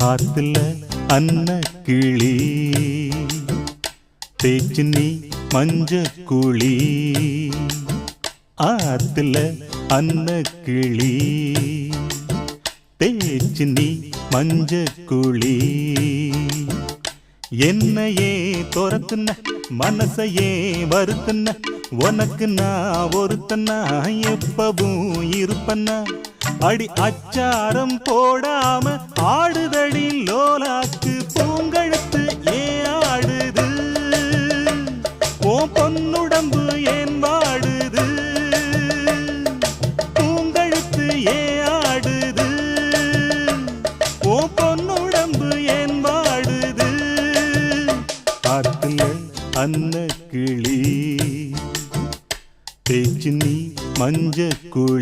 ஆத்துல அன்ன கிளி தேச்சு நீ மஞ்ச குழி. ஆத்துல அன்ன கிளி தேச்சு நீ மஞ்ச குழி. என்னையே துரத்துன மனசையே வருத்துன உனக்கு நான் ஒருத்தனா எப்பவும் இருப்பன்னா. அடி அச்சாரம் போடாம ஆடுதடி லோலாக்கு பூங்கழுத்து ஏன் ஆடுது ஓ பொன்னுடம்பு ஏன் வாடுது பூங்கழுத்து ஏன் ஆடுது ஓ பொன்னுடம்பு ஏன் வாடுது. ஆத்துல அன்ன கிளி தேச்சு நீ மஞ்ச குழி.